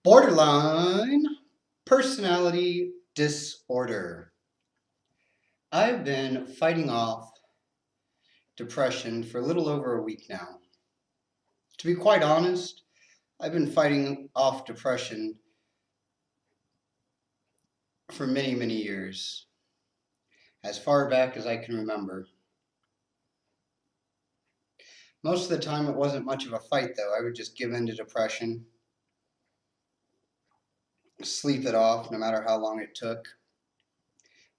Borderline personality disorder. I've been fighting off depression for a little over a week now. To be quite honest, I've been fighting off depression for many, many years, as far back as I can remember. Most of the time it wasn't much of a fight though. I would just give in to depression, sleep it off no matter how long it took.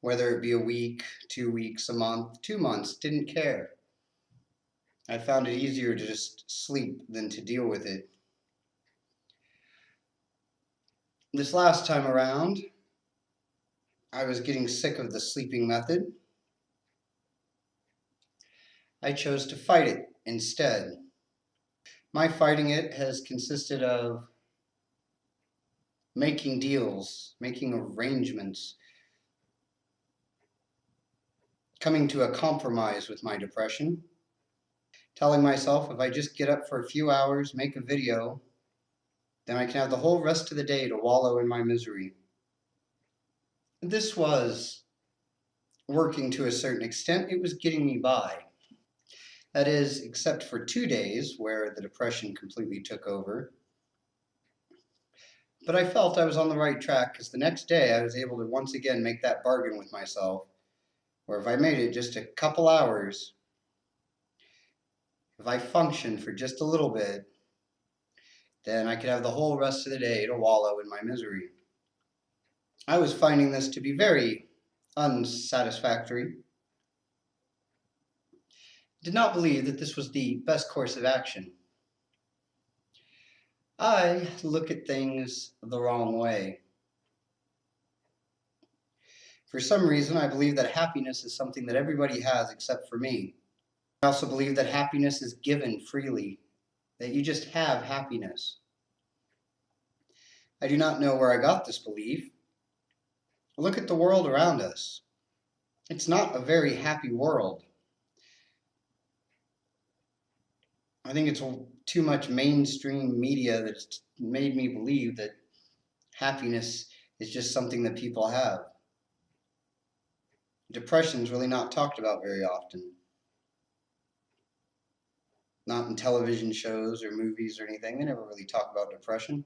Whether it be a week, 2 weeks, a month, 2 months, didn't care. I found it easier to just sleep than to deal with it. This last time around, I was getting sick of the sleeping method. I chose to fight it instead. My fighting it has consisted of making deals, making arrangements, coming to a compromise with my depression, telling myself if I just get up for a few hours, make a video, then I can have the whole rest of the day to wallow in my misery. This was working to a certain extent. It was getting me by. That is, except for 2 days where the depression completely took over. But I felt I was on the right track because the next day I was able to once again make that bargain with myself, where if I made it just a couple hours, if I functioned for just a little bit, then I could have the whole rest of the day to wallow in my misery. I was finding this to be very unsatisfactory. Did not believe that this was the best course of action. I look at things the wrong way. For some reason, I believe that happiness is something that everybody has except for me. I also believe that happiness is given freely, that you just have happiness. I do not know where I got this belief. Look at the world around us. It's not a very happy world. I think it's too much mainstream media that's made me believe that happiness is just something that people have. Depression is really not talked about very often. Not in television shows or movies or anything. They never really talk about depression.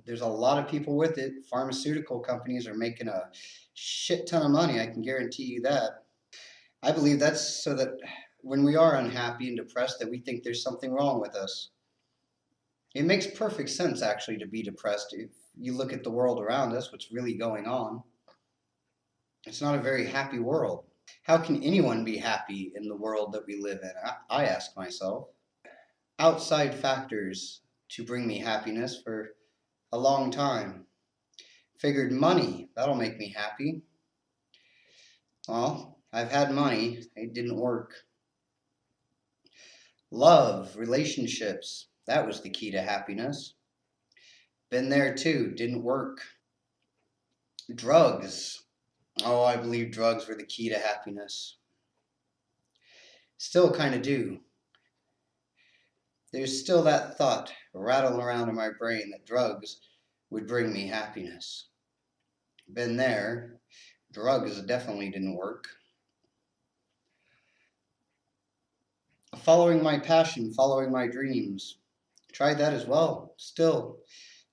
There's a lot of people with it. Pharmaceutical companies are making a shit ton of money, I can guarantee you that. I believe that's so that when we are unhappy and depressed that we think there's something wrong with us. It makes perfect sense actually to be depressed. If you look at the world around us, what's really going on, it's not a very happy world. How can anyone be happy in the world that we live in? I ask myself. Outside factors to bring me happiness for a long time. Figured money, that'll make me happy. Well, I've had money, it didn't work. Love, relationships, that was the key to happiness. Been there too, didn't work. Drugs, oh, I believe drugs were the key to happiness. Still kind of do. There's still that thought rattling around in my brain that drugs would bring me happiness. Been there. Drugs definitely didn't work. Following my passion, following my dreams. Tried that as well. Still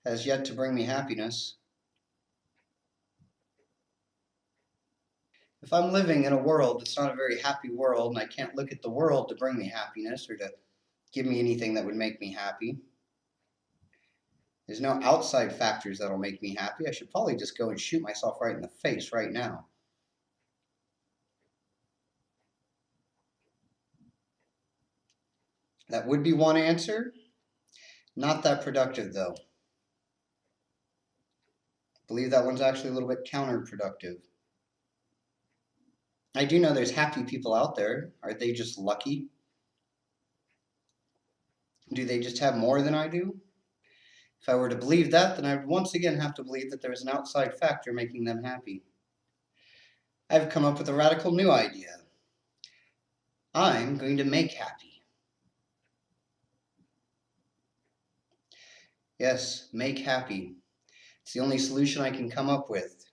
has yet to bring me happiness. If I'm living in a world that's not a very happy world and I can't look at the world to bring me happiness or to give me anything that would make me happy, there's no outside factors that'll make me happy. I should probably just go and shoot myself right in the face right now. That would be one answer. Not that productive though. I believe that one's actually a little bit counterproductive. I do know there's happy people out there. Are they just lucky? Do they just have more than I do? If I were to believe that, then I would once again have to believe that there is an outside factor making them happy. I've come up with a radical new idea. I'm going to make happy. Yes, make happy. It's the only solution I can come up with.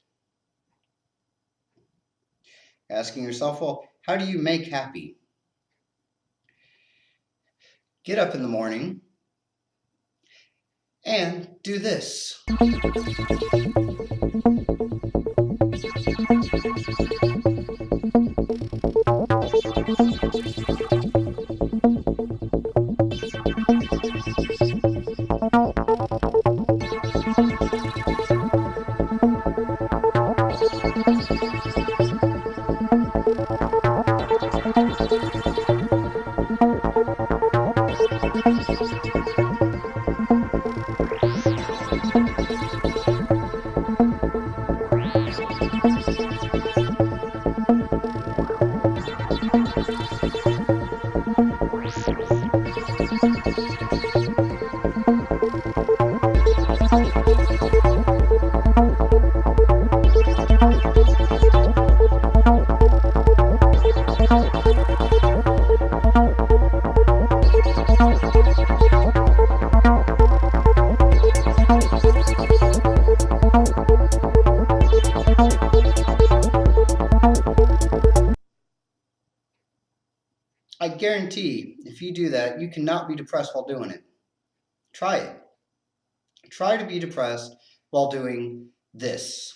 Asking yourself, well, how do you make happy? Get up in the morning and do this. I guarantee if you do that, you cannot be depressed while doing it. Try it. Try to be depressed while doing this.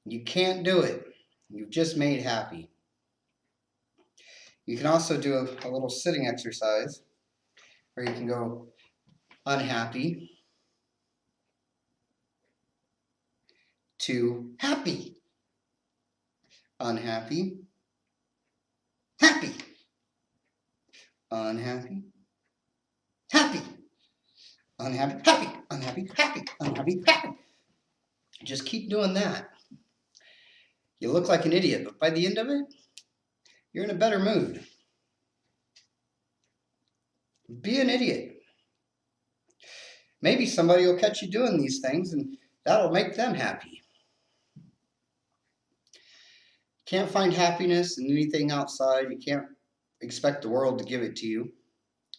You can't do it. You've just made happy. You can also do a little sitting exercise where you can go unhappy to happy. Unhappy. Happy. Unhappy. Happy. Unhappy. Happy. Unhappy. Happy. Unhappy. Happy. Just keep doing that. You look like an idiot, but by the end of it, you're in a better mood. Be an idiot. Maybe somebody will catch you doing these things and that'll make them happy. Can't find happiness in anything outside. You can't expect the world to give it to you.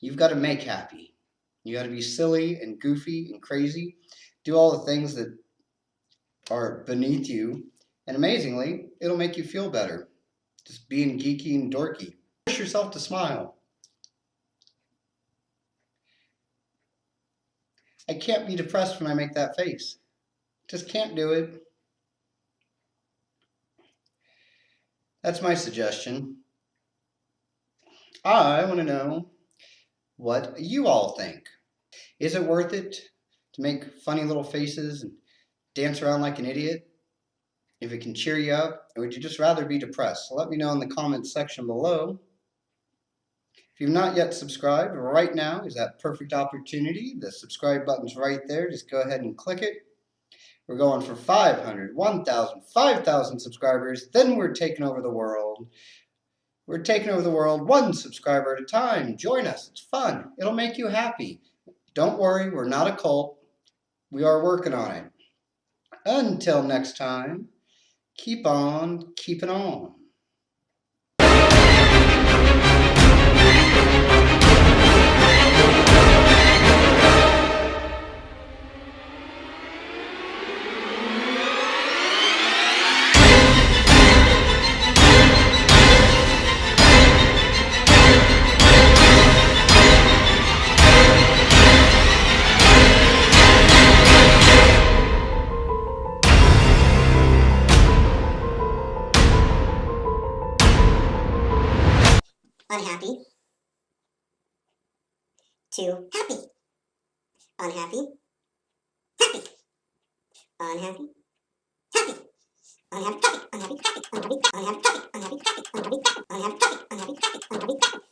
You've got to make happy. You got to be silly and goofy and crazy. Do all the things that are beneath you. And amazingly, it'll make you feel better. Just being geeky and dorky. Force yourself to smile. I can't be depressed when I make that face. Just can't do it. That's my suggestion. I want to know what you all think. Is it worth it to make funny little faces and dance around like an idiot? If it can cheer you up, or would you just rather be depressed? So let me know in the comments section below. If you've not yet subscribed, right now is that perfect opportunity. The subscribe button's right there. Just go ahead and click it. We're going for 500, 1,000, 5,000 subscribers. Then we're taking over the world. We're taking over the world one subscriber at a time. Join us. It's fun. It'll make you happy. Don't worry, we're not a cult. We are working on it. Until next time, keep on keeping on. Unhappy to happy. Unhappy. Happy. Unhappy. Happy. Unhappy. Happy. Unhappy. Happy. Unhappy. Unhappy. Unhappy. Unhappy. Unhappy. Unhappy. Unhappy. Unhappy. Unhappy.